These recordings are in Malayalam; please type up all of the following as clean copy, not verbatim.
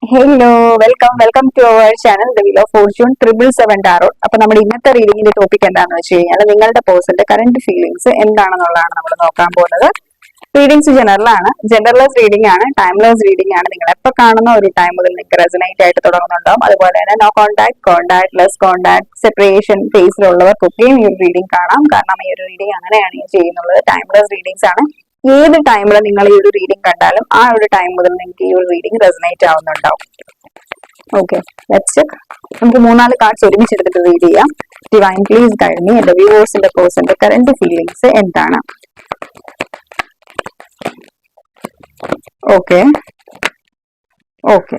Hello, welcome to our channel the wheel of fortune 777 tarot. അപ്പൊ നമ്മുടെ ഇന്നത്തെ റീഡിങ്ങിന്റെ ടോപ്പിക് എന്താണെന്ന് വെച്ച് കഴിഞ്ഞാൽ നിങ്ങളുടെ പേഴ്സന്റെ കറന്റ് ഫീലിംഗ്സ് എന്താണെന്നുള്ളതാണ് നമ്മൾ നോക്കാൻ പോകുന്നത്. റീഡിങ്സ് ജനറലൈസ് റീഡിംഗ് ആണ്, ടൈംലെസ് റീഡിംഗ് ആണ്. നിങ്ങൾ എപ്പോൾ കാണുന്ന ഒരു ടൈം മുതൽ നിങ്ങൾക്ക് റെസനേറ്റ് ആയിട്ട് തുടങ്ങുന്നുണ്ടാവും. അതുപോലെ തന്നെ no contact, less contact, separation ഫേസിലുള്ളവർക്കൊക്കെയും ഈ ഒരു റീഡിംഗ് കാണാം. കാരണം ഈ ഒരു റീഡിംഗ് അങ്ങനെയാണ് ഞാൻ ചെയ്യുന്നത്. ടൈംലെസ് റീഡിങ്സ് ആണ്. ഏത് ടൈമിൽ നിങ്ങൾ ഈ ഒരു റീഡിംഗ് കണ്ടാലും ആ ഒരു ടൈം മുതൽ നിങ്ങൾക്ക് ഈ ഒരു റീഡിംഗ് റെസനേറ്റ് ആവുന്നുണ്ടാവും. Okay, let's check. നമുക്ക് 3-4 കാർഡ്സ് ഒരുമിച്ച് എടുത്തിട്ട് റീഡ് ചെയ്യാം. Divine please guide me. എന്റെ വ്യൂവേഴ്സിന്റെ പേഴ്സന്റെ കറന്റ് ഫീലിംഗ്സ് എന്താണ്? ഓക്കെ ഓക്കെ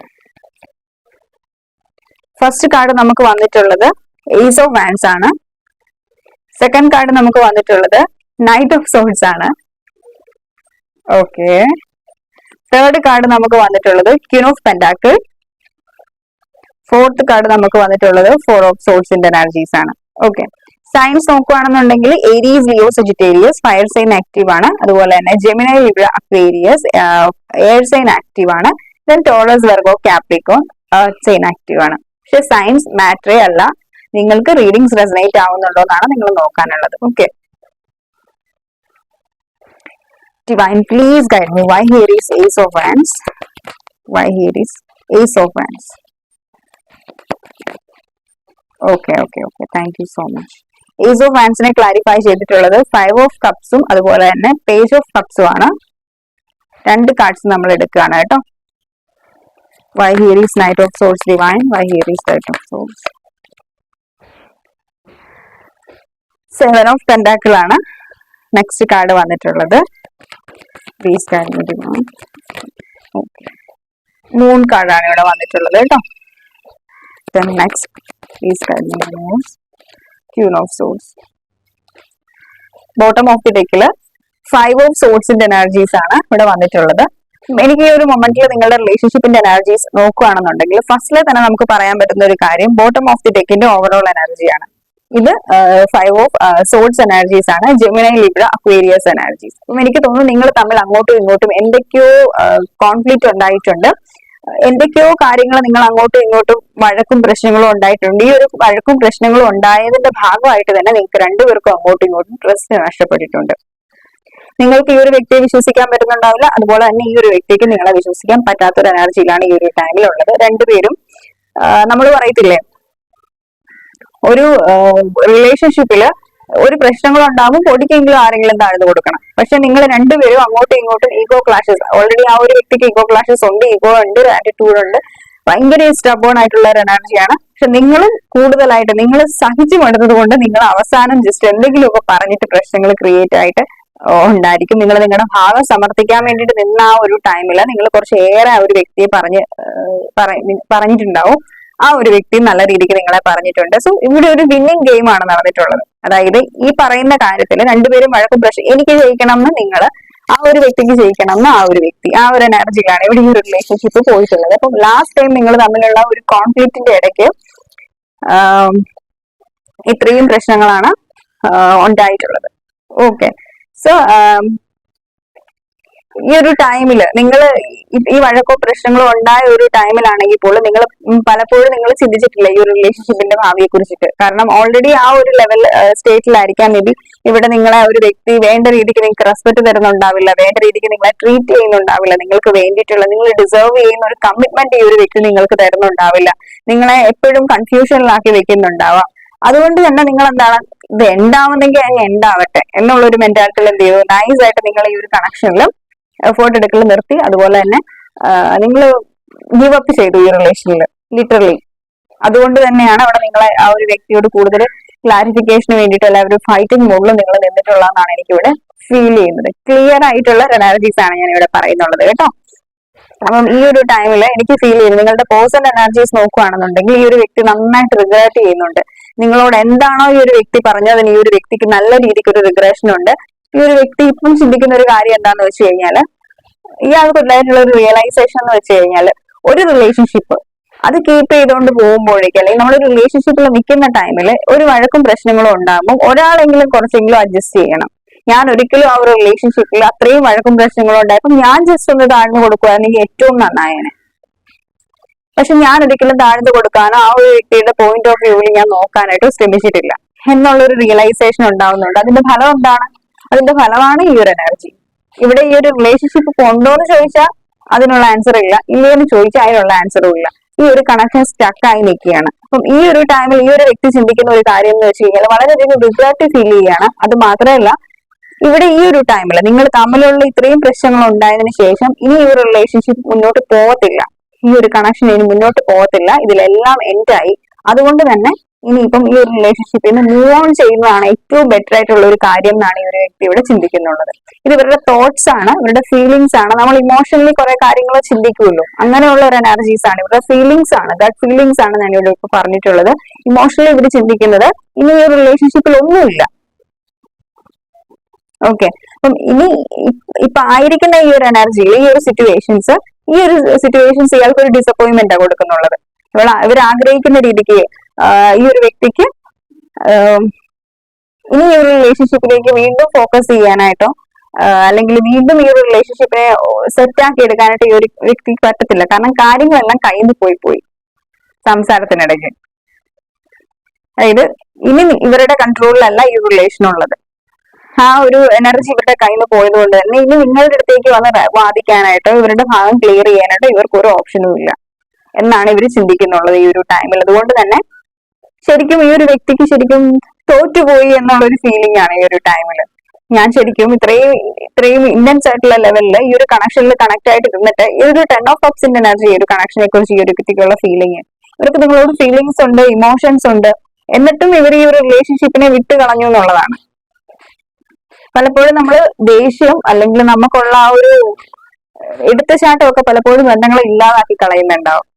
ഫസ്റ്റ് കാർഡ് നമുക്ക് വന്നിട്ടുള്ളത് ഏസ് ഓഫ് വാൻസ് ആണ്. സെക്കൻഡ് കാർഡ് നമുക്ക് വന്നിട്ടുള്ളത് നൈറ്റ് ഓഫ് സോൾസ് ആണ്. ഓക്കെ, തേർഡ് കാർഡ് നമുക്ക് വന്നിട്ടുള്ളത് queen of pentacle. Fourth card നമുക്ക് വന്നിട്ടുള്ളത് 4 ഓഫ് സോൾസിന്റെ എനർജീസ് ആണ്. ഓക്കെ, സൈൻസ് നോക്കുകയാണെന്നുണ്ടെങ്കിൽ Aries, Leo, Sagittarius fire sign active ആണ്. അതുപോലെ തന്നെ Gemini, Libra, Aquarius air sign active ആണ്. Then Taurus, Virgo, Capricorn sign active ആണ്. പക്ഷെ സൈൻസ് മാറ്ററേ അല്ല, നിങ്ങൾക്ക് റീഡിങ്സ് റെസനേറ്റ് ആവുന്നുണ്ടോ എന്നാണ് നിങ്ങൾ നോക്കാനുള്ളത്. Okay, Divine, please guide me. Why here is Ace of Wands? Why here is Ace of Wands? Okay. Thank you so much. Ace of Wands നെ ക്ലാരിഫൈ ചെയ്തിട്ടുള്ളത് 5 ഓഫ് കപ്സും അതുപോലെ തന്നെ പേജ് ഓഫ് കപ്സും ആണ്. രണ്ട് കാർഡ്സ് നമ്മൾ എടുക്കുകയാണ് കേട്ടോ. Why here is Knight of Swords Divine? Why here is Knight of Swords? 7 of Pentacle ആണ് നെക്സ്റ്റ് കാർഡ് വന്നിട്ടുള്ളത്. Please guide me divine. Okay, moon കാർഡാണ് ഇവിടെ വന്നിട്ടുള്ളത് കേട്ടോ. Then next, please guide me the most. Queen of Swords. Bottom of the ഡെക്കില് 5 ഓഫ് സോർട്സിന്റെ എനർജീസ് ആണ് ഇവിടെ വന്നിട്ടുള്ളത്. എനിക്ക് ഈ ഒരു മൊമെന്റിൽ നിങ്ങളുടെ റിലേഷൻഷിപ്പിന്റെ എനർജീസ് നോക്കുകയാണെന്നുണ്ടെങ്കിൽ ഫസ്റ്റിലെ തന്നെ നമുക്ക് പറയാൻ പറ്റുന്ന ഒരു കാര്യം ബോട്ടം ഓഫ് ദി ഡെക്കിന്റെ ഓവറോൾ എനർജിയാണ്. ഇത് 5 ഓഫ് സോർട്സ് എനർജീസ് ആണ്. Gemini, Libra, അക്വേരിയസ് energies. അപ്പം എനിക്ക് തോന്നുന്നു നിങ്ങൾ തമ്മിൽ അങ്ങോട്ടും ഇങ്ങോട്ടും എന്തൊക്കെയോ കോൺഫ്ലിക്റ്റ് ഉണ്ടായിട്ടുണ്ട്. എന്തൊക്കെയോ കാര്യങ്ങൾ നിങ്ങൾ അങ്ങോട്ടും ഇങ്ങോട്ടും വഴക്കും പ്രശ്നങ്ങളും ഉണ്ടായിട്ടുണ്ട്. ഈ ഒരു വഴക്കും പ്രശ്നങ്ങളും ഉണ്ടായതിന്റെ ഭാഗമായിട്ട് തന്നെ നിങ്ങൾക്ക് രണ്ടുപേർക്കും അങ്ങോട്ടും ഇങ്ങോട്ടും ട്രസ്റ്റ് നഷ്ടപ്പെട്ടിട്ടുണ്ട്. നിങ്ങൾക്ക് ഈ ഒരു വ്യക്തിയെ വിശ്വസിക്കാൻ പറ്റുന്നുണ്ടാവില്ല, അതുപോലെ തന്നെ ഈ ഒരു വ്യക്തിക്ക് നിങ്ങളെ വിശ്വസിക്കാൻ പറ്റാത്തൊരു എനർജിയിലാണ് ഈ ഒരു ടൈമിലുള്ളത്. രണ്ടുപേരും നമ്മൾ പറയത്തില്ലേ, ഒരു റിലേഷൻഷിപ്പില് ഒരു പ്രശ്നങ്ങൾ ഉണ്ടാകും, പൊടിക്കെങ്കിലും ആരെങ്കിലും താഴ്ന്നു കൊടുക്കണം. പക്ഷെ നിങ്ങൾ രണ്ടുപേരും അങ്ങോട്ടും ഇങ്ങോട്ടും ഈഗോ ക്ലാഷസ്, ഓൾറെഡി ആ ഒരു വ്യക്തിക്ക് ഈഗോ ക്ലാഷസ് ഉണ്ട്, ഈഗോ ഉണ്ട്, ആറ്റിറ്റ്യൂഡ് ഉണ്ട്, ഭയങ്കര സ്റ്റബേൺ ആയിട്ടുള്ള ഒരു എനർജിയാണ്. പക്ഷെ നിങ്ങൾ കൂടുതലായിട്ട് നിങ്ങൾ സഹിച്ചു മടുത്തത് കൊണ്ട് നിങ്ങൾ അവസാനം ജസ്റ്റ് എന്തെങ്കിലുമൊക്കെ പറഞ്ഞിട്ട് പ്രശ്നങ്ങൾ ക്രിയേറ്റ് ആയിട്ട് ഉണ്ടായിരിക്കും. നിങ്ങൾ നിങ്ങളുടെ ഭാഗം സമർത്ഥിക്കാൻ വേണ്ടിയിട്ട് നിന്ന ആ ഒരു ടൈമില് നിങ്ങൾ കുറച്ചേറെ ആ ഒരു വ്യക്തിയെ പറഞ്ഞിട്ടുണ്ടാവും. ആ ഒരു വ്യക്തി നല്ല രീതിക്ക് നിങ്ങളെ പറഞ്ഞിട്ടുണ്ട്. സോ ഇവിടെ ഒരു വിന്നിങ് ഗെയിം ആണ് നടന്നിട്ടുള്ളത്. അതായത് ഈ പറയുന്ന കാര്യത്തിൽ രണ്ടുപേരും വഴക്കും പ്രശ്നം, എനിക്ക് ജയിക്കണം എന്ന് നിങ്ങൾ, ആ ഒരു വ്യക്തിക്ക് ജയിക്കണം എന്ന് ആ ഒരു വ്യക്തി, ആ ഒരു എനർജിയിലാണ് ഇവിടെ ഈ ഒരു റിലേഷൻഷിപ്പ് പോയിട്ടുള്ളത്. അപ്പം ലാസ്റ്റ് ടൈം നിങ്ങൾ തമ്മിലുള്ള ഒരു കോൺഫ്ലിക്റ്റിന്റെ ഇടയ്ക്ക് ഇത്രയും പ്രശ്നങ്ങളാണ് ഉണ്ടായിട്ടുള്ളത്. ഓക്കെ, സോ ഈ ഒരു ടൈമില് നിങ്ങൾ ഈ വഴക്കോ പ്രശ്നങ്ങളോ ഉണ്ടായ ഒരു ടൈമിലാണെങ്കിൽ പോലും നിങ്ങൾ പലപ്പോഴും നിങ്ങൾ ചിന്തിച്ചിട്ടില്ല ഈ ഒരു റിലേഷൻഷിപ്പിന്റെ ഭാവിയെ കുറിച്ചിട്ട്. കാരണം ഓൾറെഡി ആ ഒരു ലെവൽ സ്റ്റേറ്റിലായിരിക്കാം മേ ബി ഇവിടെ നിങ്ങളെ ഒരു വ്യക്തി വേണ്ട രീതിക്ക് നിങ്ങൾക്ക് റെസ്പെക്ട് തരുന്നുണ്ടാവില്ല, വേണ്ട രീതിക്ക് നിങ്ങളെ ട്രീറ്റ് ചെയ്യുന്നുണ്ടാവില്ല, നിങ്ങൾക്ക് വേണ്ടിയിട്ടുള്ള നിങ്ങൾ ഡിസേർവ് ചെയ്യുന്ന ഒരു കമ്മിറ്റ്മെന്റ് ഈ ഒരു വ്യക്തി നിങ്ങൾക്ക് തരുന്നുണ്ടാവില്ല, നിങ്ങളെ എപ്പോഴും കൺഫ്യൂഷനിലാക്കി വെക്കുന്നുണ്ടാവാം. അതുകൊണ്ട് തന്നെ നിങ്ങൾ എന്താണ്, ഇത് എൻഡാവുന്നെങ്കിൽ അങ്ങ് എൻഡാവട്ടെ എന്നുള്ളൊരു മെന്റാലിറ്റിയിൽ എന്ത് ചെയ്തു, നൈസ് ആയിട്ട് നിങ്ങൾ ഈ ഒരു കണക്ഷനിൽ എഫേർട്ട് എടുക്കൽ നിർത്തി. അതുപോലെ തന്നെ നിങ്ങൾ ഗീവ് അപ്പ് ചെയ്തു ഈ റിലേഷനിൽ ലിറ്ററലി. അതുകൊണ്ട് തന്നെയാണ് അവിടെ നിങ്ങളെ ആ ഒരു വ്യക്തിയോട് കൂടുതൽ ക്ലാരിഫിക്കേഷന് വേണ്ടിയിട്ട് എല്ലാവരും ഫൈറ്റിംഗ് മോഡിൽ നിങ്ങൾ നിന്നിട്ടുള്ളതെന്നാണ് എനിക്കിവിടെ ഫീൽ ചെയ്യുന്നത്. ക്ലിയർ ആയിട്ടുള്ള എനർജീസ് ആണ് ഞാൻ ഇവിടെ പറയുന്നുള്ളത് കേട്ടോ. അപ്പം ഈ ഒരു ടൈമിൽ എനിക്ക് ഫീൽ ചെയ്യുന്നു നിങ്ങളുടെ പേഴ്സണൽ എനർജീസ് നോക്കുകയാണെന്നുണ്ടെങ്കിൽ ഈ ഒരു വ്യക്തി നന്നായിട്ട് റിഗ്രറ്റ് ചെയ്യുന്നുണ്ട്. നിങ്ങളോട് എന്താണോ ഈ ഒരു വ്യക്തി പറഞ്ഞതിന് ഈ ഒരു വ്യക്തിക്ക് നല്ല രീതിക്ക് ഒരു റിഗ്രഷൻ ഉണ്ട്. ഈ ഒരു വ്യക്തി ഇപ്പം ചിന്തിക്കുന്ന ഒരു കാര്യം എന്താന്ന് വെച്ച് കഴിഞ്ഞാല്, ഇയാൾക്ക് ഉണ്ടായിട്ടുള്ള ഒരു റിയലൈസേഷൻ എന്ന് വെച്ച് കഴിഞ്ഞാല്, ഒരു റിലേഷൻഷിപ്പ് അത് കീപ്പ് ചെയ്തുകൊണ്ട് പോകുമ്പോഴേക്കും, അല്ലെങ്കിൽ നമ്മളൊരു റിലേഷൻഷിപ്പിൽ നിൽക്കുന്ന ടൈമിൽ ഒരു വഴക്കും പ്രശ്നങ്ങളും ഉണ്ടാകുമ്പോൾ ഒരാളെങ്കിലും കുറച്ചെങ്കിലും അഡ്ജസ്റ്റ് ചെയ്യണം. ഞാൻ ഒരിക്കലും ആ ഒരു റിലേഷൻഷിപ്പിൽ അത്രയും വഴക്കും പ്രശ്നങ്ങളും ഉണ്ടായപ്പോൾ ഞാൻ ജസ്റ്റ് ഒന്ന് താഴ്ന്നു കൊടുക്കുകയാണെങ്കിൽ ഏറ്റവും നന്നായേനെ. പക്ഷെ ഞാൻ ഒരിക്കലും താഴ്ന്നു കൊടുക്കാനോ ആ ഒരു വ്യക്തിയുടെ പോയിന്റ് ഓഫ് വ്യൂവിൽ ഞാൻ നോക്കാനായിട്ട് ശ്രമിച്ചിട്ടില്ല എന്നുള്ളൊരു റിയലൈസേഷൻ ഉണ്ടാവുന്നുണ്ട്. അതിന്റെ ഫലം എന്താണ്? അതിന്റെ ഫലമാണ് ഈ ഒരു എനർജി. ഇവിടെ ഈ ഒരു റിലേഷൻഷിപ്പ് കൊണ്ടോന്ന് ചോദിച്ചാൽ അതിനുള്ള ആൻസർ ഇല്ല, ഇല്ലെന്ന് ചോദിച്ചാൽ അതിനുള്ള ആൻസറും ഇല്ല. ഈ ഒരു കണക്ഷൻ സ്റ്റക്ക് ആയി നിൽക്കുകയാണ്. അപ്പം ഈ ഒരു ടൈമിൽ ഈ ഒരു വ്യക്തി ചിന്തിക്കുന്ന ഒരു കാര്യം എന്ന് വെച്ച് കഴിഞ്ഞാൽ വളരെയധികം റിഗ്രറ്റ് ഫീൽ ചെയ്യുകയാണ്. അത് മാത്രമല്ല, ഇവിടെ ഈ ഒരു ടൈമിൽ നിങ്ങൾ തമ്മിലുള്ള ഇത്രയും പ്രശ്നങ്ങൾ ഉണ്ടായതിനു ശേഷം ഇനി ഈ ഒരു റിലേഷൻഷിപ്പ് മുന്നോട്ട് പോകത്തില്ല, ഈ ഒരു കണക്ഷൻ ഇനി മുന്നോട്ട് പോകത്തില്ല, ഇതിലെല്ലാം എൻഡായി. അതുകൊണ്ട് തന്നെ ഇനിയിപ്പം ഈ ഒരു റിലേഷൻഷിപ്പിൽ നിന്ന് മൂവ് ഓൺ ചെയ്യുന്നതാണ് ഏറ്റവും ബെറ്റർ ആയിട്ടുള്ള ഒരു കാര്യം എന്നാണ് ഈ ഒരു വ്യക്തി ഇവിടെ ചിന്തിക്കുന്നുള്ളത്. ഇത് ഇവരുടെ തോട്ട്സ് ആണ്, ഇവരുടെ ഫീലിംഗ്സ് ആണ്. നമ്മൾ ഇമോഷണലി കുറെ കാര്യങ്ങൾ ചിന്തിക്കുമല്ലോ, അങ്ങനെയുള്ള ഒരു എനർജീസ് ആണ്. ഇവരുടെ ഫീലിംഗ്സ് ആണ്, ഗട്ട് ഫീലിംഗ്സ് ആണ് ഞാൻ ഇവിടെ ഇപ്പൊ പറഞ്ഞിട്ടുള്ളത്. ഇമോഷണലി ഇവർ ചിന്തിക്കുന്നത് ഇനി ഈ ഒരു റിലേഷൻഷിപ്പിൽ ഒന്നുമില്ല. ഓക്കെ, അപ്പം ഇനി ഇപ്പൊ ആയിരിക്കുന്ന ഈ ഒരു എനർജിയിൽ ഈ ഒരു സിറ്റുവേഷൻസ് ഇയാൾക്ക് ഒരു ഡിസപ്പോയിന്റ്മെന്റ് ആണ് കൊടുക്കുന്നുള്ളത്. ഇവർ ആഗ്രഹിക്കുന്ന രീതിക്ക് ഈ ഒരു വ്യക്തിക്ക് ഇനി ഈ ഒരു റിലേഷൻഷിപ്പിലേക്ക് വീണ്ടും ഫോക്കസ് ചെയ്യാനായിട്ടോ അല്ലെങ്കിൽ വീണ്ടും ഈ ഒരു റിലേഷൻഷിപ്പിനെ സെറ്റ് ആക്കി എടുക്കാനായിട്ട് ഈ ഒരു വ്യക്തിക്ക് പറ്റത്തില്ല. കാരണം കാര്യങ്ങളെല്ലാം കയ്യിൽ നിന്ന് പോയി സംസാരത്തിനിടയ്ക്ക്. അതായത് ഇനി ഇവരുടെ കൺട്രോളിലല്ല ഈ റിലേഷൻ ഉള്ളത്. ആ ഒരു എനർജി ഇവരുടെ കയ്യിൽ നിന്ന് പോയത് കൊണ്ട് തന്നെ ഇനി നിങ്ങളുടെ അടുത്തേക്ക് വന്ന് വാദിക്കാനായിട്ടോ ഇവരുടെ ഭാഗം ക്ലിയർ ചെയ്യാനായിട്ടോ ഇവർക്ക് ഒരു ഓപ്ഷനും ഇല്ല എന്നാണ് ഇവർ ചിന്തിക്കുന്നുള്ളത് ഈ ഒരു ടൈമിൽ. അതുകൊണ്ട് തന്നെ ശരിക്കും ഈ ഒരു വ്യക്തിക്ക് ശരിക്കും തോറ്റുപോയി എന്നുള്ളൊരു ഫീലിംഗ് ആണ് ഈ ഒരു ടൈമിൽ. ഞാൻ ശരിക്കും ഇത്രയും ഇന്റൻസ് ആയിട്ടുള്ള ലെവലിൽ ഈ ഒരു കണക്ഷനിൽ കണക്ട് ആയിട്ട് ഇരുന്നിട്ട് ഈ ഒരു 10 ഓഫ് കപ്സിന്റെ എനർജി ഈ ഒരു കണക്ഷനെ കുറിച്ച് ഈ ഒരു വ്യക്തിക്കുള്ള ഫീലിംഗ്, ഇവർക്ക് നിങ്ങളോട് ഫീലിംഗ്സ് ഉണ്ട്, ഇമോഷൻസ് ഉണ്ട്, എന്നിട്ടും ഇവർ ഈ ഒരു റിലേഷൻഷിപ്പിനെ വിട്ട് കളഞ്ഞു എന്നുള്ളതാണ്. പലപ്പോഴും നമ്മൾ ദേഷ്യം അല്ലെങ്കിൽ നമുക്കുള്ള ആ ഒരു എടുത്തുചാട്ടമൊക്കെ പലപ്പോഴും ബന്ധങ്ങളെ ഇല്ലാതാക്കി കളയുന്നുണ്ടാവും.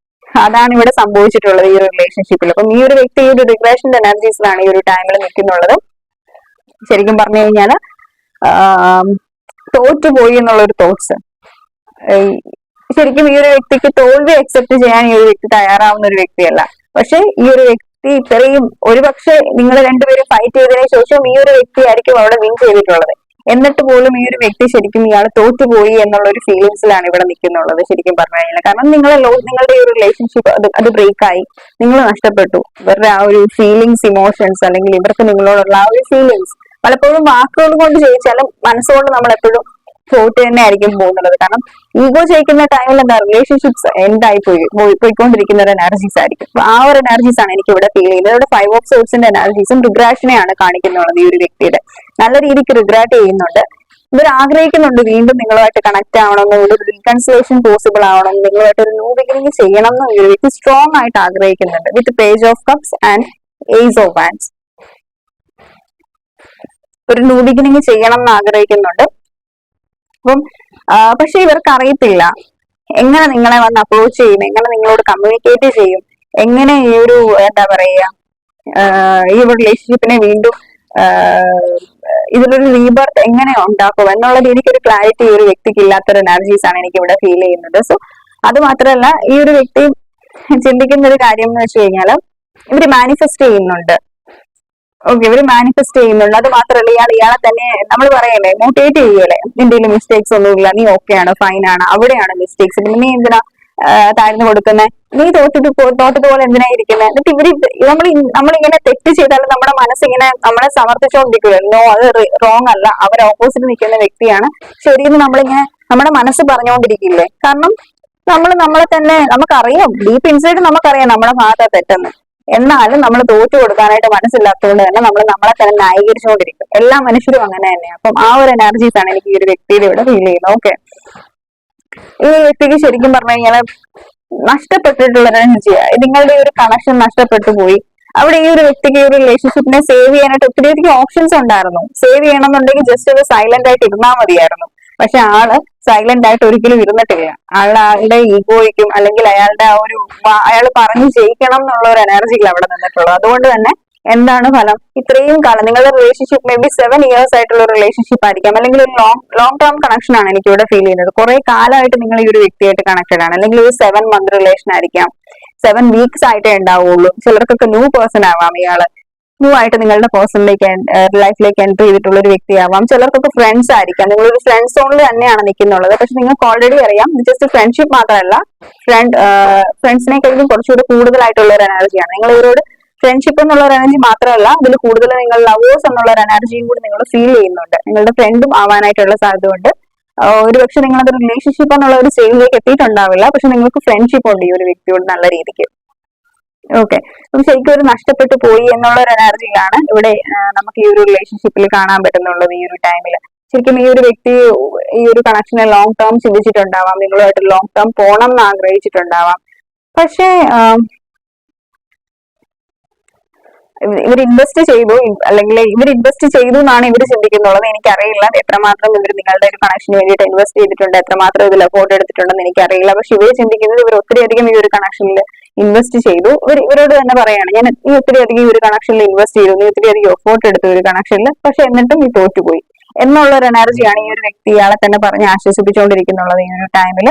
അതാണ് ഇവിടെ സംഭവിച്ചിട്ടുള്ളത് ഈ ഒരു റിലേഷൻഷിപ്പിൽ. അപ്പം ഈ ഒരു വ്യക്തി ഈ ഒരു റിഗ്രഷന്റെ എനർജീസിലാണ് ഈ ഒരു ടൈമിൽ നിൽക്കുന്നുള്ളത്. ശരിക്കും പറഞ്ഞു കഴിഞ്ഞാല് തോറ്റുപോയി എന്നുള്ള ഒരു തോട്ട്സ്. ശരിക്കും ഈ ഒരു വ്യക്തിക്ക് തോൽവി അക്സെപ്റ്റ് ചെയ്യാൻ ഈ ഒരു വ്യക്തി തയ്യാറാവുന്ന ഒരു വ്യക്തിയല്ല. പക്ഷെ ഈ ഒരു വ്യക്തി ഇത്രയും ഒരുപക്ഷെ നിങ്ങൾ രണ്ടുപേരും ഫൈറ്റ് ചെയ്തതിനു ശേഷം ഈ ഒരു വ്യക്തി ആയിരിക്കും അവിടെ വിൻ ചെയ്തിട്ടുള്ളത്. എന്നിട്ട് പോലും ഈ ഒരു വ്യക്തി ശരിക്കും ഇയാൾ തോറ്റുപോയി എന്നുള്ള ഒരു ഫീലിങ്സിലാണ് ഇവിടെ നിൽക്കുന്നുള്ളത് ശരിക്കും പറഞ്ഞു കഴിഞ്ഞാൽ. കാരണം നിങ്ങളുടെ ഈ ഒരു റിലേഷൻഷിപ്പ് അത് ബ്രേക്കായി, നിങ്ങൾ നഷ്ടപ്പെട്ടു. ഇവരുടെ ആ ഒരു ഫീലിങ്സ്, ഇമോഷൻസ് അല്ലെങ്കിൽ ഇവർക്ക് നിങ്ങളോടുള്ള ആ ഒരു ഫീലിങ്സ് പലപ്പോഴും വാക്കുകൾ കൊണ്ട് ചോദിച്ചാലും മനസ്സുകൊണ്ട് നമ്മൾ എപ്പോഴും തോറ്റ് തന്നെ ആയിരിക്കും പോകുന്നത്. കാരണം ഈഗോ ജയിക്കുന്ന ടൈമിൽ എന്താ റിലേഷൻഷിപ്സ് എൻഡായി പോയിക്കൊണ്ടിരിക്കുന്ന ഒരു എനർജീസ് ആയിരിക്കും. അപ്പൊ ആ ഒരു എനർജീസ് ആണ് എനിക്ക് ഇവിടെ ഫീൽ ചെയ്യുന്നത്. ഇവിടെ 5 ഓഫ് സോഴ്സിന്റെ എനർജീസും റിഗ്രാഷനെയാണ് കാണിക്കുന്നുള്ളത്. ഈ ഒരു വ്യക്തിയുടെ നല്ല രീതിക്ക് റിഗ്രാറ്റ് ചെയ്യുന്നുണ്ട്. ഇവർ ആഗ്രഹിക്കുന്നുണ്ട് വീണ്ടും നിങ്ങളുമായിട്ട് കണക്ട് ആവണമെന്ന്, ഒരു റീകൺസിലേഷൻ പോസിബിൾ ആവണം, നിങ്ങളുമായിട്ട് ഒരു ന്യൂ ബിഗിനിങ് ചെയ്യണം എന്ന് ഈ ഒരു വ്യക്തി സ്ട്രോങ് ആയിട്ട് ആഗ്രഹിക്കുന്നുണ്ട്. With page of cups and ace of wands ഒരു ന്യൂ ബിഗിനിങ് ചെയ്യണം എന്ന് ആഗ്രഹിക്കുന്നുണ്ട്. അപ്പം പക്ഷെ ഇവർക്ക് അറിയത്തില്ല എങ്ങനെ നിങ്ങളെ വന്ന് അപ്രോച്ച് ചെയ്യും, എങ്ങനെ നിങ്ങളോട് കമ്മ്യൂണിക്കേറ്റ് ചെയ്യും, എങ്ങനെ ഈ ഒരു എന്താ പറയാ ഈ ഒരു റിലേഷൻഷിപ്പിനെ വീണ്ടും ഇതിലൊരു റീബർത്ത് എങ്ങനെ ഉണ്ടാക്കും എന്നുള്ള രീതിക്ക് ഒരു ക്ലാരിറ്റി ഈ ഒരു വ്യക്തിക്ക് ഇല്ലാത്തൊരു എനർജീസ് ആണ് എനിക്ക് ഇവിടെ ഫീൽ ചെയ്യുന്നത്. സോ അത് മാത്രമല്ല ഈ ഒരു വ്യക്തി ചിന്തിക്കുന്ന ഒരു കാര്യം എന്ന് വെച്ച് കഴിഞ്ഞാൽ ഇവര് മാനിഫെസ്റ്റ് ചെയ്യുന്നുണ്ട്. ഓക്കെ, ഇവര് മാനിഫെസ്റ്റ് ചെയ്യുന്നുണ്ട്. അത് മാത്രമല്ല ഇയാളെ തന്നെ നമ്മൾ പറയല്ലേ, മോട്ടിവേറ്റ് ചെയ്യല്ലേ, എന്തെങ്കിലും മിസ്റ്റേക്സ് ഒന്നുമില്ല, നീ ഓക്കെ ആണ്, ഫൈൻ ആണ്, അവിടെയാണ് മിസ്റ്റേക്സ്, പിന്നെ നീ എന്തിനാ താഴ്ന്നു കൊടുക്കുന്നത്, നീ തോറ്റതുപോലെ എന്തിനാ ഇരിക്കുന്നത്. എന്നിട്ട് നമ്മളിങ്ങനെ തെറ്റ് ചെയ്താലും നമ്മുടെ മനസ്സിങ്ങനെ നമ്മളെ സമർത്ഥിച്ചുകൊണ്ടിരിക്കുമല്ലോ, നോ അത് റോങ് അല്ല, അവർ ഓപ്പോസിറ്റ് നിൽക്കുന്ന വ്യക്തിയാണ് ശരിയെന്ന് നമ്മളിങ്ങനെ നമ്മുടെ മനസ്സ് പറഞ്ഞുകൊണ്ടിരിക്കില്ലേ. കാരണം നമ്മളെ തന്നെ നമുക്കറിയാം, ഡീപ്പ് ഇൻസൈഡ് നമുക്കറിയാം നമ്മുടെ ഭാഗത്താ തെറ്റെന്ന്. എന്നാലും നമ്മൾ തോറ്റു കൊടുക്കാനായിട്ട് മനസ്സില്ലാത്തതുകൊണ്ട് തന്നെ നമ്മൾ നമ്മളെ തന്നെ ന്യായീകരിച്ചുകൊണ്ടിരിക്കും. എല്ലാ മനുഷ്യരും അങ്ങനെ തന്നെയാണ്. അപ്പം ആ ഒരു എനർജീസ് ആണ് എനിക്ക് ഈ ഒരു വ്യക്തിയുടെ ഇവിടെ ഫീൽ ചെയ്യുന്നത്. ഓക്കെ, ഈ വ്യക്തിക്ക് ശരിക്കും പറഞ്ഞു കഴിഞ്ഞാൽ നഷ്ടപ്പെട്ടിട്ടുള്ള എനർജിയാണ്. നിങ്ങളുടെ ഒരു കണക്ഷൻ നഷ്ടപ്പെട്ടു പോയി. അവിടെ ഈ ഒരു വ്യക്തിക്ക് ഈ ഒരു റിലേഷൻഷിപ്പിനെ സേവ് ചെയ്യാനായിട്ട് ഒത്തിരി ഓപ്ഷൻസ് ഉണ്ടായിരുന്നു. സേവ് ചെയ്യണമെന്നുണ്ടെങ്കിൽ ജസ്റ്റ് ഒരു സൈലന്റ് ആയിട്ട് ഇരുന്നാൽ മതിയായിരുന്നു. പക്ഷെ ആള് സൈലന്റ് ആയിട്ട് ഒരിക്കലും ഇരുന്നിട്ടില്ല. ആളുടെ ഈഗോയ്ക്കും അല്ലെങ്കിൽ അയാളുടെ ആ ഒരു അയാൾ പറഞ്ഞു ജയിക്കണം എന്നുള്ള ഒരു എനർജിയിൽ അവിടെ നിന്നിട്ടുള്ളത്. അതുകൊണ്ട് തന്നെ എന്താണ് ഫലം? ഇത്രയും കാലം നിങ്ങളുടെ റിലേഷൻഷിപ്പ് മേ ബി 7 ഇയേഴ്സ് ആയിട്ടുള്ള ഒരു റിലേഷൻഷിപ്പ് ആയിരിക്കാം, അല്ലെങ്കിൽ ഒരു ലോങ് ടേം കണക്ഷൻ ആണ് എനിക്ക് ഇവിടെ ഫീൽ ചെയ്യുന്നത്. കുറെ കാലമായിട്ട് നിങ്ങൾ ഈ ഒരു വ്യക്തിയായിട്ട് കണക്റ്റഡ് ആണ്, അല്ലെങ്കിൽ ഒരു 7 മന്ത് റിലേഷൻ ആയിരിക്കാം, 7 വീക്സ് ആയിട്ടേ ഉണ്ടാവുള്ളൂ. ചിലർക്കൊക്കെ ന്യൂ പേഴ്സൺ ആവാം ഇയാള്. ന്യൂ ആയിട്ട് നിങ്ങളുടെ പേഴ്സണിലേക്ക് ലൈഫിലേക്ക് എൻട്രി ചെയ്തിട്ടുള്ള ഒരു വ്യക്തിയാവാം. ചിലർക്കൊക്കെ ഫ്രണ്ട്സ് ആയിരിക്കാം. നിങ്ങളൊരു ഫ്രണ്ട്സ് സോണിൽ തന്നെയാണ് നിൽക്കുന്നുള്ളത്. പക്ഷെ നിങ്ങൾക്ക് ഓൾറെഡി അറിയാം ജസ്റ്റ് ഫ്രണ്ട്ഷിപ്പ് മാത്രമല്ല, ഫ്രണ്ട്സിനെ കഴിഞ്ഞും കുറച്ചുകൂടി കൂടുതലായിട്ടുള്ള ഒരു എനർജിയാണ് നിങ്ങൾ ഇവരോട്. ഫ്രണ്ട്ഷിപ്പ് എന്നുള്ള ഒരു എനർജി മാത്രമല്ല, അതിൽ കൂടുതൽ നിങ്ങൾ ലവേഴ്സ് എന്നുള്ള ഒരു എനർജിയും കൂടി നിങ്ങൾ ഫീൽ ചെയ്യുന്നുണ്ട്. നിങ്ങളുടെ ഫ്രണ്ടും ആവാനായിട്ടുള്ള സാധ്യത ഉണ്ട്. ഒരുപക്ഷെ നിങ്ങളത് റിലേഷൻഷിപ്പ് എന്നുള്ള ഒരു സ്റ്റേജിലേക്ക് എത്തിയിട്ടുണ്ടാവില്ല, പക്ഷെ നിങ്ങൾക്ക് ഫ്രണ്ട്ഷിപ്പ് ഉണ്ട് ഈ ഒരു വ്യക്തിയോട് നല്ല രീതിക്ക്. ഓക്കെ, അപ്പം ശരിക്കും ഒരു നഷ്ടപ്പെട്ടു പോയി എന്നുള്ള ഒരു എനർജിയിലാണ് ഇവിടെ നമുക്ക് ഈ ഒരു റിലേഷൻഷിപ്പിൽ കാണാൻ പറ്റുന്നുള്ളത്. ഈ ഒരു ടൈമിൽ ശരിക്കും ഈ ഒരു വ്യക്തി ഈ ഒരു കണക്ഷനെ ലോങ് ടേം ചിന്തിച്ചിട്ടുണ്ടാവാം, നിങ്ങളുമായിട്ട് ലോങ് ടേം പോകണം എന്ന് ആഗ്രഹിച്ചിട്ടുണ്ടാവാം. പക്ഷേ ഇവർ ഇൻവെസ്റ്റ് ചെയ്തു, അല്ലെങ്കിൽ ഇവർ ഇൻവെസ്റ്റ് ചെയ്തു എന്നാണ് ഇവർ ചിന്തിക്കുന്നുള്ളത്. എനിക്കറിയില്ല എത്രമാത്രം ഇവർ നിങ്ങളുടെ ഒരു കണക്ഷന് വേണ്ടിയിട്ട് ഇൻവെസ്റ്റ് ചെയ്തിട്ടുണ്ട്, എത്രമാത്രം ഇതിൽ എഫോർട്ട് എടുത്തിട്ടുണ്ടെന്ന് എനിക്കറിയില്ല. പക്ഷെ ഇവർ ചിന്തിക്കുന്നത് ഇവർ ഒത്തിരി അധികം ഈ ഒരു കണക്ഷനിൽ ഇൻവെസ്റ്റ് ചെയ്തു. ഇവരോട് തന്നെ പറയാണ്, ഞാൻ ഈ ഒത്തിരി അധികം ഈ ഒരു കണക്ഷനിൽ ഇൻവെസ്റ്റ് ചെയ്തു, നീ ഒത്തിരി അധികം എഫോർട്ട് എടുത്തു ഒരു കണക്ഷനിൽ, പക്ഷെ എന്നിട്ടും ഈ തോറ്റുപോയി എന്നുള്ള ഒരു എനർജിയാണ് ഈ ഒരു വ്യക്തി ഇയാളെ തന്നെ പറഞ്ഞ് ആശ്വസിപ്പിച്ചുകൊണ്ടിരിക്കുന്നുള്ളത് ഈ ഒരു ടൈമിൽ.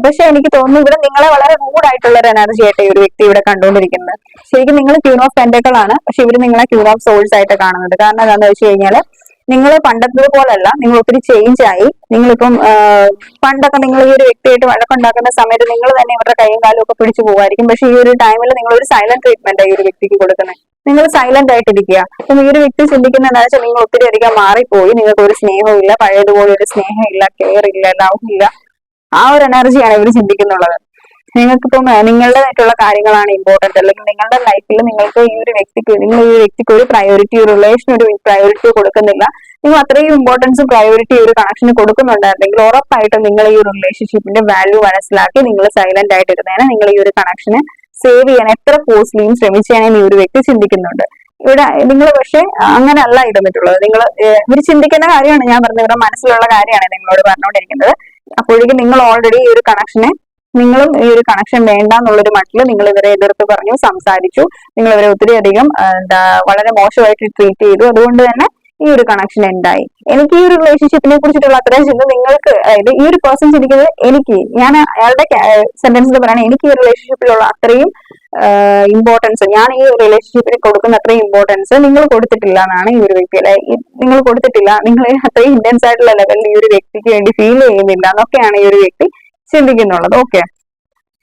പക്ഷെ എനിക്ക് തോന്നുന്നു ഇവിടെ നിങ്ങളെ വളരെ റൂഡ് ആയിട്ടുള്ള ഒരു എനർജി ആയിട്ട് ഈ ഒരു വ്യക്തി ഇവിടെ കണ്ടുകൊണ്ടിരിക്കുന്നത്. ശരിക്കും നിങ്ങൾ ക്യൂൻ ഓഫ് പെന്റക്കിൾ ആണ്, പക്ഷെ ഇവര് നിങ്ങളെ ക്യൂൻ ഓഫ് സോൾസ് ആയിട്ട് കാണുന്നത്. കാരണം എന്താണെന്ന് വെച്ച് കഴിഞ്ഞാൽ നിങ്ങൾ പണ്ടത്തെ പോലല്ല, നിങ്ങൾ ഒത്തിരി ചേഞ്ച് ആയി. നിങ്ങളിപ്പം പണ്ടൊക്കെ നിങ്ങൾ ഈ ഒരു വ്യക്തിയായിട്ട് വഴക്കുണ്ടാക്കുന്ന സമയത്ത് നിങ്ങൾ തന്നെ ഇവരുടെ കൈയും കാലും ഒക്കെ പിടിച്ചു പോകുമായിരിക്കും. പക്ഷെ ഈ ഒരു ടൈമിൽ നിങ്ങൾ ഒരു സൈലന്റ് ട്രീറ്റ്മെന്റ് ഈ ഒരു വ്യക്തിക്ക് കൊടുക്കുന്നത്. നിങ്ങൾ സൈലന്റ് ആയിട്ടിരിക്കുക. അപ്പം ഈ ഒരു വ്യക്തി ചിന്തിക്കുന്ന എന്താ വെച്ചാൽ നിങ്ങൾ ഒത്തിരി അധികം മാറിപ്പോയി, നിങ്ങൾക്ക് ഒരു സ്നേഹവും ഇല്ല, പഴയതുപോലെ ഒരു സ്നേഹം ഇല്ല, കെയർ ഇല്ല, ലവ് ഇല്ല. ആ ഒരു എനർജിയാണ് ഇവർ ചിന്തിക്കുന്നുള്ളത്. നിങ്ങൾക്കിപ്പം നിങ്ങളുടേതായിട്ടുള്ള കാര്യങ്ങളാണ് ഇമ്പോർട്ടന്റ്, അല്ലെങ്കിൽ നിങ്ങളുടെ ലൈഫിൽ നിങ്ങൾക്ക് ഈ ഒരു വ്യക്തിക്ക് ഒരു പ്രയോറിറ്റി, ഒരു റിലേഷൻ ഒരു പ്രയോറിറ്റി കൊടുക്കുന്നില്ല. നിങ്ങൾ അത്രയും ഇമ്പോർട്ടൻസും പ്രയോറിറ്റി ഒരു കണക്ഷന് കൊടുക്കുന്നുണ്ടായിരുന്നെങ്കിൽ ഉറപ്പായിട്ടും നിങ്ങൾ ഈ ഒരു റിലേഷൻഷിപ്പിന്റെ വാല്യൂ മനസ്സിലാക്കി നിങ്ങൾ സൈലന്റ് ആയിട്ടിരുന്നേനെ. നിങ്ങൾ ഈ ഒരു കണക്ഷന് സേവ് ചെയ്യാൻ എത്ര ഫോഴ്സ്ലിയും ശ്രമിച്ചാലും ഈ ഒരു വ്യക്തി ചിന്തിക്കുന്നുണ്ട്. ഇവിടെ നിങ്ങൾ പക്ഷെ അങ്ങനെയല്ല ഇരുന്നിട്ടുള്ളത്. ഇവർ ചിന്തിക്കുന്ന കാര്യമാണ് ഞാൻ പറഞ്ഞത്, ഇവരുടെ മനസ്സിലുള്ള കാര്യമാണ് നിങ്ങളോട് പറഞ്ഞുകൊണ്ടിരിക്കുന്നത്. അപ്പോഴേക്കും നിങ്ങൾ ഓൾറെഡി ഈ ഒരു കണക്ഷനെ, നിങ്ങളും ഈ ഒരു കണക്ഷൻ വേണ്ട എന്നുള്ളൊരു മട്ടില് നിങ്ങൾ ഇവരെ എതിർത്ത് പറഞ്ഞു, സംസാരിച്ചു. നിങ്ങൾ ഇവരെ ഒത്തിരി അധികം വളരെ മോശമായിട്ട് ട്രീറ്റ് ചെയ്തു. അതുകൊണ്ട് തന്നെ ഈ ഒരു കണക്ഷൻ എന്തായി. എനിക്ക് ഈ ഒരു റിലേഷൻഷിപ്പിനെ കുറിച്ചിട്ടുള്ള അത്രയും ചിന്ത നിങ്ങൾക്ക്, അതായത് ഈ ഒരു പേഴ്സൺ ചിന്തിക്കുന്നത് ഞാൻ അയാളുടെ സെന്റൻസിൽ പറയുകയാണെങ്കിൽ എനിക്ക് ഈ റിലേഷൻഷിപ്പിലുള്ള അത്രയും ഇമ്പോർട്ടൻസ്, ഞാൻ ഈ റിലേഷൻഷിപ്പിന് കൊടുക്കുന്ന അത്രയും ഇമ്പോർട്ടൻസ് നിങ്ങൾ കൊടുത്തിട്ടില്ല എന്നാണ് ഈ ഒരു വ്യക്തി, അല്ലെ നിങ്ങൾ കൊടുത്തിട്ടില്ല, നിങ്ങൾ അത്രയും ഇന്റൻസ് ആയിട്ടുള്ള ലെവലിൽ ഈ ഒരു വ്യക്തിക്ക് വേണ്ടി ഫീൽ ചെയ്യുന്നില്ല എന്നൊക്കെയാണ് ഈ ഒരു വ്യക്തി ചിന്തിക്കുന്നുള്ളത്. ഓക്കെ,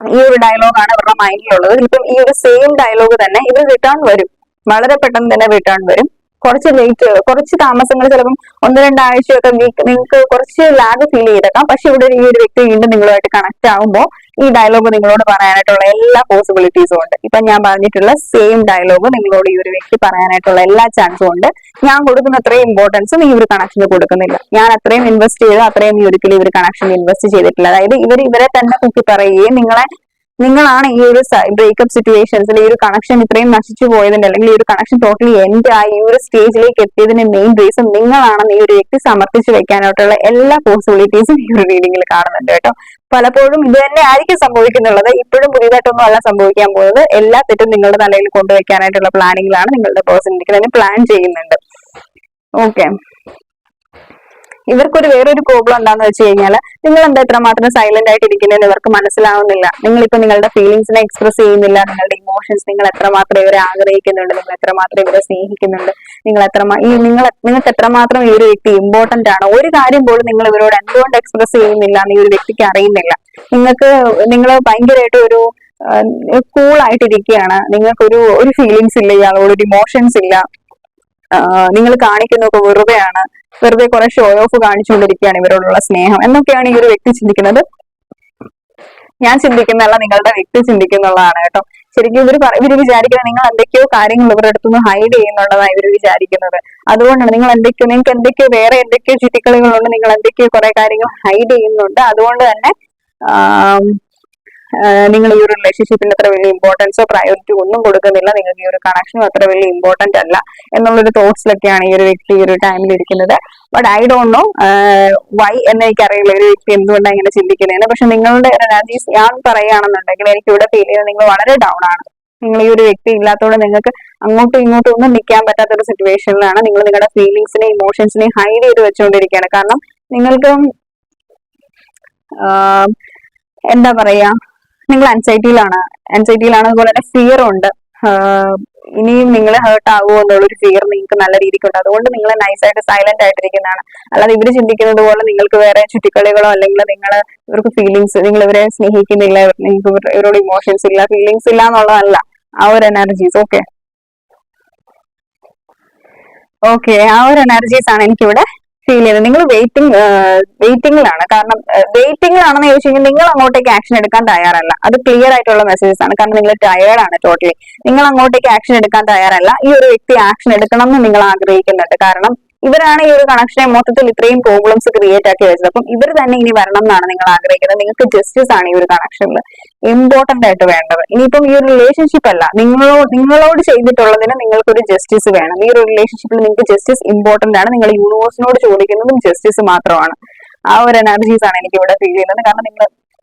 ഈ ഒരു ഡയലോഗാണ് ഇവരുടെ മൈൻഡിലുള്ളത്. ഇപ്പം ഈ ഒരു സെയിം ഡയലോഗ് തന്നെ ഇവർ റിട്ടേൺ വരും, വളരെ പെട്ടെന്ന് തന്നെ റിട്ടേൺ വരും. കുറച്ച് താമസങ്ങൾ, ചിലപ്പം 1-2 ആഴ്ചയൊക്കെ നിങ്ങൾക്ക് കുറച്ച് ലാഗ് ഫീൽ ചെയ്തേക്കാം. പക്ഷെ ഇവിടെ ഈ ഒരു വ്യക്തി വീണ്ടും നിങ്ങളുമായിട്ട് കണക്ട് ആകുമ്പോൾ ഈ ഡയലോഗ് നിങ്ങളോട് പറയാനായിട്ടുള്ള എല്ലാ പോസിബിലിറ്റീസും ഉണ്ട്. ഇപ്പൊ ഞാൻ പറഞ്ഞിട്ടുള്ള സെയിം ഡയലോഗ് നിങ്ങളോട് ഈ ഒരു വ്യക്തി പറയാനായിട്ടുള്ള എല്ലാ ചാൻസും ഉണ്ട്. ഞാൻ കൊടുക്കുന്ന അത്രയും ഇമ്പോർട്ടൻസ് നീ ഒരു കണക്ഷന് കൊടുക്കുന്നില്ല, ഞാൻ അത്രയും ഇൻവെസ്റ്റ് ചെയ്ത് അത്രയും നീ ഒരിക്കലും ഈ ഒരു കണക്ഷൻ ഇൻവെസ്റ്റ് ചെയ്തിട്ടില്ല. അതായത് ഇവരെ തന്നെ കുത്തി പറയുകയും നിങ്ങളാണ് ഈ ഒരു ബ്രേക്കപ്പ് സിറ്റുവേഷൻസിൽ ഈ ഒരു കണക്ഷൻ ഇത്രയും നശിച്ചു പോയതിന്റെ, അല്ലെങ്കിൽ ഈ ഒരു കണക്ഷൻ ടോട്ടലി എൻഡ് ആയി ഈ ഒരു സ്റ്റേജിലേക്ക് എത്തിയതിന്റെ മെയിൻ റീസൺ നിങ്ങളാണെന്ന് ഈ ഒരു വ്യക്തി സമർപ്പിച്ചു വെക്കാനായിട്ടുള്ള എല്ലാ പോസിബിലിറ്റീസും ഈ ഒരു റീഡിംഗിൽ കാണുന്നുണ്ട് കേട്ടോ. പലപ്പോഴും ഇത് തന്നെ ആയിരിക്കും സംഭവിക്കുന്നുള്ളത്. ഇപ്പോഴും പുതിയതായിട്ടൊന്നും അല്ല സംഭവിക്കാൻ പോകുന്നത്. എല്ലാ തെറ്റും നിങ്ങളുടെ തലയിൽ കൊണ്ടുവയ്ക്കാനായിട്ടുള്ള പ്ലാനിങ്ങിലാണ് നിങ്ങളുടെ പേഴ്സൺ ഇരിക്കുന്നത്, പ്ലാൻ ചെയ്യുന്നുണ്ട്. ഓക്കെ, ഇവർക്കൊരു വേറൊരു പ്രോബ്ലം എന്താണെന്ന് വെച്ച് കഴിഞ്ഞാൽ നിങ്ങൾ എന്താ ഇത്രമാത്രം സൈലന്റ് ആയിട്ട് ഇരിക്കുന്നതെന്ന് ഇവർക്ക് മനസ്സിലാവുന്നില്ല. നിങ്ങളിപ്പോ നിങ്ങളുടെ ഫീലിംഗ്സിനെ എക്സ്പ്രസ് ചെയ്യുന്നില്ല, നിങ്ങളുടെ ഇമോഷൻസ്, നിങ്ങൾ എത്രമാത്രം ഇവരെ ആഗ്രഹിക്കുന്നുണ്ട്, നിങ്ങൾ എത്രമാത്രം ഇവരെ സ്നേഹിക്കുന്നുണ്ട്, നിങ്ങൾക്ക് എത്രമാത്രം ഈ ഒരു വ്യക്തി ഇമ്പോർട്ടന്റ് ആണ്. ഒരു കാര്യം പോലും നിങ്ങൾ ഇവരോട് എന്തുകൊണ്ട് എക്സ്പ്രസ് ചെയ്യുന്നില്ല എന്ന് ഈ ഒരു വ്യക്തിക്ക് അറിയുന്നില്ല. നിങ്ങൾ ഭയങ്കരമായിട്ട് ഒരു കൂൾ ആയിട്ടിരിക്കുകയാണ്, നിങ്ങൾക്കൊരു ഫീലിങ്സ് ഇല്ല, ഇയാളോട് ഒരു ഇമോഷൻസ് ഇല്ല, നിങ്ങൾ കാണിക്കുന്നതൊക്കെ വെറുതെ കുറെ ഷോ ഓഫ് കാണിച്ചുകൊണ്ടിരിക്കുകയാണ് ഇവരോടുള്ള സ്നേഹം എന്നൊക്കെയാണ് ഈ ഒരു വ്യക്തി ചിന്തിക്കുന്നത്. ഞാൻ ചിന്തിക്കുന്നതല്ല, നിങ്ങളുടെ വ്യക്തി ചിന്തിക്കുന്നുള്ളതാണ് കേട്ടോ. ശരിക്കും ഇവര് വിചാരിക്കുന്നത് നിങ്ങൾ എന്തൊക്കെയോ കാര്യങ്ങൾ ഇവരുടെ അടുത്തുനിന്ന് ഹൈഡ് ചെയ്യുന്നുള്ളതാണ് ഇവർ വിചാരിക്കുന്നത്. അതുകൊണ്ടാണ് നിങ്ങൾക്ക് എന്തൊക്കെയോ വേറെ എന്തൊക്കെയോ ചുറ്റിക്കളികളുണ്ട്, നിങ്ങൾ എന്തൊക്കെയോ കുറെ കാര്യങ്ങൾ ഹൈഡ് ചെയ്യുന്നുണ്ട്. അതുകൊണ്ട് തന്നെ നിങ്ങൾ ഈ ഒരു റിലേഷൻഷിപ്പിന് അത്ര വലിയ ഇമ്പോർട്ടൻസോ പ്രയോറിറ്റി ഒന്നും കൊടുക്കുന്നില്ല, നിങ്ങൾക്ക് ഈ ഒരു കണക്ഷനും അത്ര വലിയ ഇമ്പോർട്ടന്റ് അല്ല എന്നുള്ളൊരു തോട്ട്സിലൊക്കെയാണ് ഈ ഒരു വ്യക്തി ഈ ഒരു ടൈമിൽ ഇരിക്കുന്നത്. But I don't know why എന്ന് എനിക്കറിയില്ല ഒരു വ്യക്തി എന്തുകൊണ്ടാണ് ഇങ്ങനെ ചിന്തിക്കുന്നതെന്ന്. പക്ഷെ നിങ്ങളുടെ എനർജീസ് ഞാൻ പറയുകയാണെന്നുണ്ടെങ്കിൽ എനിക്ക് ഇവിടെ ഫീൽ ചെയ്യുന്നത് നിങ്ങൾ വളരെ ഡൗൺ ആണ്. നിങ്ങൾ ഈ ഒരു വ്യക്തി ഇല്ലാത്തതുകൊണ്ട് നിങ്ങൾക്ക് അങ്ങോട്ടും ഇങ്ങോട്ടും ഒന്നും നിൽക്കാൻ പറ്റാത്ത ഒരു സിറ്റുവേഷനിലാണ്. നിങ്ങൾ നിങ്ങളുടെ ഫീലിങ്സിനെയും ഇമോഷൻസിനെയും ഹൈഡ് ചെയ്ത് വെച്ചുകൊണ്ടിരിക്കുകയാണ്. കാരണം നിങ്ങൾക്ക് എന്താ പറയാ, നിങ്ങൾ ആൻസൈറ്റിയിലാണ്, അതുപോലെ തന്നെ ഫിയർ ഉണ്ട്. ഇനിയും നിങ്ങൾ ഹേർട്ട് ആകുമോ എന്നുള്ളൊരു ഫിയർ നിങ്ങൾക്ക് നല്ല രീതിക്കുണ്ട്. അതുകൊണ്ട് നിങ്ങൾ നൈസായിട്ട് സൈലന്റ് ആയിട്ടിരിക്കുന്നതാണ്. അല്ലാതെ ഇവര് ചിന്തിക്കുന്നത് പോലെ നിങ്ങൾക്ക് വേറെ ചുറ്റിക്കളികളോ അല്ലെങ്കിൽ ഇവർക്ക് ഫീലിങ്സ്, നിങ്ങൾ ഇവരെ സ്നേഹിക്കുന്നില്ല, നിങ്ങൾക്ക് ഇവരോട് ഇമോഷൻസ് ഇല്ല, ഫീലിങ്സ് ഇല്ല എന്നുള്ളതല്ല ആ ഒരു എനർജീസ്. ഓക്കെ ഓക്കെ, ആ ഒരു എനർജീസ് ആണ് എനിക്കിവിടെ ഫീൽ ചെയ്തത്. നിങ്ങൾ വെയിറ്റിംഗിലാണ്. കാരണം വെയിറ്റിംഗിലാണെന്ന് ചോദിച്ചു കഴിഞ്ഞാൽ നിങ്ങൾ അങ്ങോട്ടേക്ക് ആക്ഷൻ എടുക്കാൻ തയ്യാറല്ല. അത് ക്ലിയർ ആയിട്ടുള്ള മെസ്സേജസ് ആണ്. കാരണം നിങ്ങൾ ടയേർഡ് ആണ് ടോട്ടലി. നിങ്ങൾ അങ്ങോട്ടേക്ക് ആക്ഷൻ എടുക്കാൻ തയ്യാറല്ല. ഈ ഒരു വ്യക്തി ആക്ഷൻ എടുക്കണം എന്ന് നിങ്ങൾ ആഗ്രഹിക്കുന്നുണ്ട്. കാരണം ഇവരാണ് ഈ ഒരു കണക്ഷനെ മൊത്തത്തിൽ ഇത്രയും പ്രോബ്ലംസ് ക്രിയേറ്റ് ആക്കി വെച്ചത്. അപ്പം ഇവർ തന്നെ ഇനി വരണം എന്നാണ് നിങ്ങൾ ആഗ്രഹിക്കുന്നത്. നിങ്ങൾക്ക് ജസ്റ്റിസ് ആണ് ഈ ഒരു കണക്ഷനിൽ ഇമ്പോർട്ടന്റ് ആയിട്ട് വേണ്ടത്. ഇനിയിപ്പം ഈ ഒരു റിലേഷൻഷിപ്പ് അല്ല, നിങ്ങളോട് ചെയ്തിട്ടുള്ളതിന് നിങ്ങൾക്കൊരു ജസ്റ്റിസ് വേണം. ഈ ഒരു റിലേഷൻഷിപ്പിൽ നിങ്ങൾക്ക് ജസ്റ്റിസ് ഇമ്പോർട്ടന്റ് ആണ്. നിങ്ങൾ യൂണിവേഴ്സിനോട് ചോദിക്കുന്നതും ജസ്റ്റിസ് മാത്രമാണ്. ആ ഒരു എനർജീസ് ആണ് എനിക്ക് ഇവിടെ ഫീൽ ചെയ്യുന്നത്. കാരണം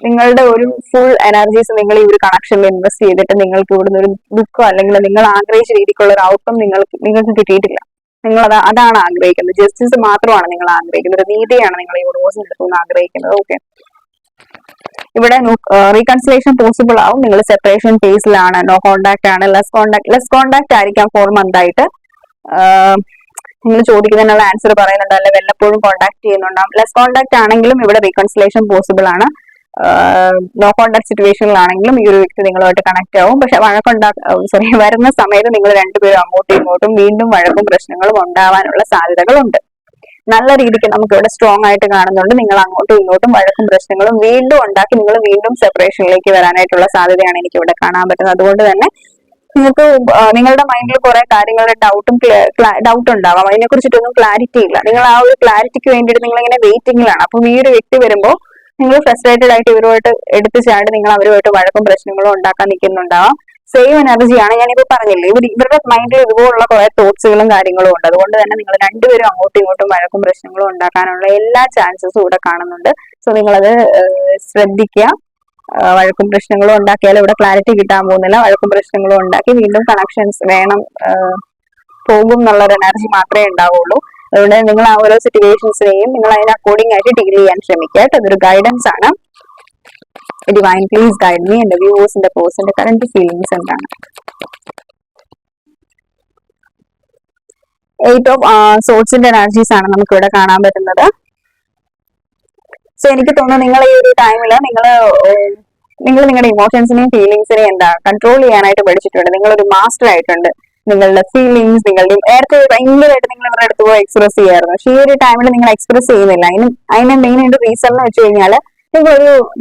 നിങ്ങളുടെ ഒരു ഫുൾ എനർജീസ് നിങ്ങൾ ഈ ഒരു കണക്ഷനിൽ ഇൻവെസ്റ്റ് ചെയ്തിട്ട് നിങ്ങൾക്ക് ഇവിടുന്ന് ഒരു ദുഃഖം അല്ലെങ്കിൽ നിങ്ങൾ ആഗ്രഹിച്ച രീതിക്കുള്ള ഒരു ഔട്ട്കം നിങ്ങൾക്ക് കിട്ടിയിട്ടില്ല. നിങ്ങൾ അതാണ് ആഗ്രഹിക്കുന്നത്. ജസ്റ്റിസ് മാത്രമാണ് നിങ്ങൾ ആഗ്രഹിക്കുന്നത്. ഒരു നീതിയാണ് നിങ്ങൾ യൂണിവേഴ്സിൽ എടുത്തുനിന്ന് ആഗ്രഹിക്കുന്നത്. ഓക്കെ, ഇവിടെ റീകൺസിലേഷൻ പോസിബിൾ ആവും. നിങ്ങൾ സെപ്പറേഷൻ ഫേസിലാണ്, നോ കോണ്ടാക്ട് ആണ്, ലെസ് കോണ്ടാക്ട് ആയിരിക്കാം 4 മന്ത് ആയിട്ട്. നിങ്ങൾ ചോദിക്കുന്നതിനുള്ള ആൻസർ പറയുന്നുണ്ട്, അല്ലെ വല്ലപ്പോഴും കോണ്ടാക്ട് ചെയ്യുന്നുണ്ടാവും. ലെസ് കോണ്ടാക്ട് ആണെങ്കിലും ഇവിടെ റീകൺസിലേഷൻ പോസിബിൾ ആണ്. നോ കോണ്ടാക്ട് സിറ്റുവേഷനിലാണെങ്കിലും ഈ ഒരു വ്യക്തി നിങ്ങളുമായിട്ട് കണക്ട് ആവും. പക്ഷെ വരുന്ന സമയത്ത് നിങ്ങൾ രണ്ടുപേരും അങ്ങോട്ടും ഇങ്ങോട്ടും വീണ്ടും വഴക്കും പ്രശ്നങ്ങളും ഉണ്ടാവാനുള്ള സാധ്യതകളുണ്ട്. നല്ല രീതിക്ക് നമുക്ക് ഇവിടെ സ്ട്രോങ് ആയിട്ട് കാണുന്നുണ്ട്. നിങ്ങൾ അങ്ങോട്ടും ഇങ്ങോട്ടും വഴക്കും പ്രശ്നങ്ങളും വീണ്ടും ഉണ്ടാക്കി നിങ്ങൾ വീണ്ടും സെപ്പറേഷനിലേക്ക് വരാനായിട്ടുള്ള സാധ്യതയാണ് എനിക്ക് ഇവിടെ കാണാൻ പറ്റുന്നത്. അതുകൊണ്ട് തന്നെ നിങ്ങൾക്ക് നിങ്ങളുടെ മൈൻഡിൽ കുറെ കാര്യങ്ങളുടെ ഡൗട്ട് ഉണ്ടാവാം. അതിനെ കുറിച്ചിട്ടൊന്നും ക്ലാരിറ്റി ഇല്ല. നിങ്ങൾ ആ ഒരു ക്ലാരിറ്റിക്ക് വേണ്ടിയിട്ട് നിങ്ങൾ ഇങ്ങനെ വെയിറ്റിംഗിലാണ്. അപ്പം ഈ ഒരു വ്യക്തി വരുമ്പോൾ നിങ്ങൾ ഫ്രസ്ട്രേറ്റഡ് ആയിട്ട് ഇവരുമായിട്ട് എടുത്തു ചാടി നിങ്ങൾ അവരുമായിട്ട് വഴക്കും പ്രശ്നങ്ങളും ഉണ്ടാക്കാൻ നിൽക്കുന്നുണ്ടാവാം. സെയിം എനർജിയാണ് ഞാനിപ്പോ പറഞ്ഞില്ലേ. ഇവരുടെ മൈൻഡിൽ ഇതുപോലുള്ള കുറെ തോട്ട്സുകളും കാര്യങ്ങളും ഉണ്ട്. അതുകൊണ്ട് തന്നെ നിങ്ങൾ രണ്ടുപേരും അങ്ങോട്ടും ഇങ്ങോട്ടും വഴക്കും പ്രശ്നങ്ങളും ഉണ്ടാക്കാനുള്ള എല്ലാ ചാൻസസും ഇവിടെ കാണുന്നുണ്ട്. സോ നിങ്ങളത് ശ്രദ്ധിക്കുക. വഴക്കും പ്രശ്നങ്ങളും ഉണ്ടാക്കിയാൽ ഇവിടെ ക്ലാരിറ്റി കിട്ടാൻ പോകുന്നില്ല. വഴക്കും പ്രശ്നങ്ങളും ഉണ്ടാക്കി വീണ്ടും കണക്ഷൻസ് വേണം, പോകും എന്നുള്ളൊരു എനർജി മാത്രമേ ഉണ്ടാവുള്ളൂ. അതുകൊണ്ട് നിങ്ങൾ ആ ഓരോ സിറ്റുവേഷൻസിനെയും നിങ്ങൾ അതിന് അക്കോർഡിംഗ് ആയിട്ട് ഡീൽ ചെയ്യാൻ ശ്രമിക്കുക. അതൊരു ഗൈഡൻസ് ആണ്. Divine please guide me. എന്റെ വ്യൂവേഴ്സിന്റെ പേഴ്സന്റെ കറന്റ് ഫീലിംഗ്സ് എന്താണ്? 8 ഓഫ് സോൾസിന്റെ എനർജീസ് ആണ് നമുക്ക് ഇവിടെ കാണാൻ പറ്റുന്നത്. സോ എനിക്ക് തോന്നുന്നു നിങ്ങൾ ഈ ഒരു ടൈമില് നിങ്ങൾ നിങ്ങളുടെ ഇമോഷൻസിനെയും ഫീലിംഗ്സിനെയും കൺട്രോൾ ചെയ്യാനായിട്ട് പഠിച്ചിട്ടുണ്ട്. നിങ്ങളൊരു മാസ്റ്റർ ആയിട്ടുണ്ട്. നിങ്ങളുടെ ഫീലിംഗ്സ് നേരത്തെ ഭയങ്കരമായിട്ട് നിങ്ങൾ ഇവരുടെ അടുത്ത് പോയി എക്സ്പ്രസ് ചെയ്യായിരുന്നു. പക്ഷേ ഈ ഒരു ടൈമിൽ നിങ്ങൾ എക്സ്പ്രസ് ചെയ്യുന്നില്ല. അതിന് മെയിൻ ആയിട്ട് റീസൺ എന്ന് വെച്ച് കഴിഞ്ഞാൽ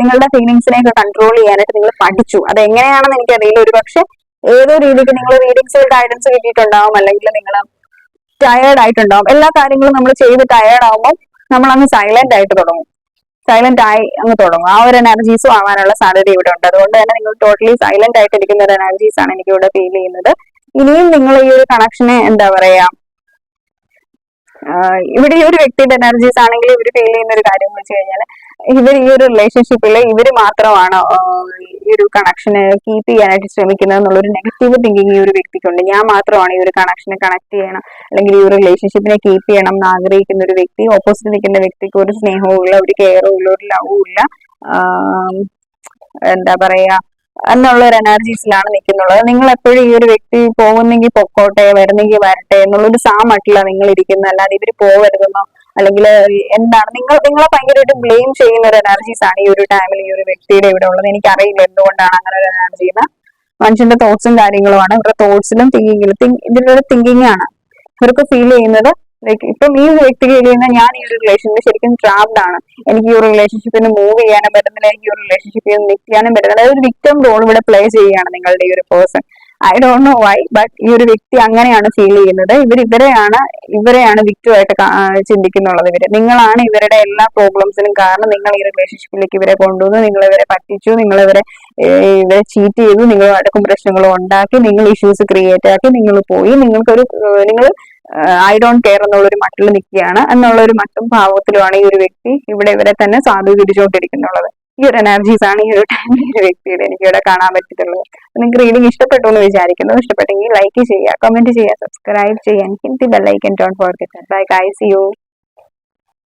നിങ്ങളുടെ ഫീലിംഗ്സിനെയൊക്കെ കൺട്രോൾ ചെയ്യാനായിട്ട് നിങ്ങൾ പഠിച്ചു. അത് എങ്ങനെയാണെന്ന് എനിക്കറിയില്ല. ഒരു പക്ഷെ ഏതോ രീതിക്ക് നിങ്ങൾ റീഡിങ്സിൽ ഗൈഡൻസ് കിട്ടിയിട്ടുണ്ടാവും, അല്ലെങ്കിൽ നിങ്ങൾ ടയേർഡ് ആയിട്ടുണ്ടാവും. എല്ലാ കാര്യങ്ങളും നമ്മൾ ചെയ്ത് ടയേർഡ് ആവുമ്പോൾ നമ്മൾ അങ്ങ് സൈലന്റ് ആയി അങ്ങ് തുടങ്ങും. ആ ഒരു എനർജീസും ആവാനുള്ള സാധ്യത ഇവിടെ ഉണ്ട്. അതുകൊണ്ട് തന്നെ നിങ്ങൾ ടോട്ടലി സൈലന്റ് ആയിട്ടിരിക്കുന്ന ഒരു എനർജീസ് ആണ് എനിക്ക് ഇവിടെ ഫീൽ ചെയ്യുന്നത്. ഇനിയും നിങ്ങൾ ഈ ഒരു കണക്ഷനെ എന്താ പറയാ, ഇവിടെ ഈ ഒരു വ്യക്തിയുടെ എനർജീസ് ആണെങ്കിൽ ഇവർ ഫീൽ ചെയ്യുന്ന ഒരു കാര്യം എന്ന് വെച്ച് കഴിഞ്ഞാൽ ഇവർ ഈ ഒരു റിലേഷൻഷിപ്പിൽ ഇവർ മാത്രമാണ് ഈ ഒരു കണക്ഷനെ കീപ്പ് ചെയ്യാനായിട്ട് ശ്രമിക്കുന്നത് എന്നുള്ളൊരു നെഗറ്റീവ് തിങ്കിങ് ഈ ഒരു വ്യക്തിക്കുണ്ട്. ഞാൻ മാത്രമാണ് ഈ ഒരു കണക്ഷനെ കണക്ട് ചെയ്യണം അല്ലെങ്കിൽ ഈ ഒരു റിലേഷൻഷിപ്പിനെ കീപ്പ് ചെയ്യണം എന്ന് ആഗ്രഹിക്കുന്ന ഒരു വ്യക്തി. ഓപ്പോസിറ്റ് നിൽക്കുന്ന വ്യക്തിക്ക് ഒരു സ്നേഹവും ഇല്ല, ഒരു കെയറും ഇല്ല, ഒരു ലവും ഇല്ല, എന്താ പറയാ എന്നുള്ള ഒരു എനർജീസിലാണ് നിൽക്കുന്നുള്ളത്. നിങ്ങൾ എപ്പോഴും ഈ ഒരു വ്യക്തി പോകുന്നെങ്കിൽ പൊക്കോട്ടെ, വരുന്നെങ്കിൽ വരട്ടെ എന്നുള്ളൊരു സാമട്ടില്ല നിങ്ങൾ ഇരിക്കുന്നത്. അല്ലാതെ ഇവര് പോകരുതെന്നോ അല്ലെങ്കിൽ എന്താണ് നിങ്ങളെ ഭയങ്കരമായിട്ട് ബ്ലെയിം ചെയ്യുന്ന ഒരു എനർജീസ് ആണ് ഈ ഒരു ടൈമിൽ ഈ ഒരു വ്യക്തിയുടെ ഇവിടെ ഉള്ളത്. എനിക്കറിയില്ല എന്തുകൊണ്ടാണ് അങ്ങനെ ഒരു എനർജി. മനുഷ്യന്റെ തോട്ട്സും കാര്യങ്ങളുമാണ്. ഇവരുടെ തോട്ട്സിലും ഇതിലൊരു തിങ്കിങ് ആണ് ഇവർക്ക് ഫീൽ ചെയ്യുന്നത്. ഇപ്പം ഈ ഒരു വ്യക്തി ഫീൽ ചെയ്യുന്ന ഞാൻ ഈ ഒരു റിലേഷൻഷിപ്പ് ശരിക്കും ട്രാപ്ഡ് ആണ്, എനിക്ക് ഈ ഒരു റിലേഷൻഷിപ്പിന് മൂവ് ചെയ്യാനും പറ്റുന്നില്ല, എനിക്ക് ഈ ഒരു റിലേഷൻഷിപ്പിൽ നിൽക്കാനും പറ്റുന്നില്ല. അതായത് ഒരു വിക്ടം റോൾ ഇവിടെ പ്ലേ ചെയ്യുകയാണ് നിങ്ങളുടെ ഈ ഒരു person. I don't know why, but ഈ ഒരു വ്യക്തി അങ്ങനെയാണ് ഫീൽ ചെയ്യുന്നത്. ഇവരെയാണ് വിക്ടമായിട്ട് ചിന്തിക്കുന്നുള്ളത്. നിങ്ങളാണ് ഇവരുടെ എല്ലാ പ്രോബ്ലംസിനും കാരണം. നിങ്ങൾ ഈ റിലേഷൻഷിപ്പിലേക്ക് ഇവരെ കൊണ്ടുവന്നു, നിങ്ങൾ ഇവരെ പറ്റിച്ചു, ഇവരെ ചീറ്റ് ചെയ്തു, നിങ്ങൾ അടക്കം പ്രശ്നങ്ങളും ഉണ്ടാക്കി, നിങ്ങൾ ഇഷ്യൂസ് ക്രിയേറ്റ് ആക്കി, നിങ്ങൾ പോയി, നിങ്ങൾ ഐ ഡോണ്ട് കെയർ എന്നുള്ളൊരു മട്ടിൽ നിൽക്കുകയാണ് എന്നുള്ളൊരു മട്ടും ഭാവത്തിലുമാണ് ഈ ഒരു വ്യക്തി ഇവിടെ ഇവരെ തന്നെ സാധൂകരിച്ചുകൊണ്ടിരിക്കുന്നുള്ളത്. ഈ ഒരു എനർജീസ് ആണ് ഈ ഒരു ടൈമിൽ ഈ ഒരു വ്യക്തിയുടെ എനിക്ക് ഇവിടെ കാണാൻ പറ്റിയിട്ടുള്ളത്. നിങ്ങൾക്ക് റീഡിംഗ് ഇഷ്ടപ്പെട്ടു എന്ന് വിചാരിക്കുന്നു. ഇഷ്ടപ്പെട്ടെങ്കിൽ ലൈക്ക് ചെയ്യുക, കമന്റ് ചെയ്യുക, സബ്സ്ക്രൈബ് ചെയ്യാൻ hit the bell icon. Don't forget. Bye guys, see U.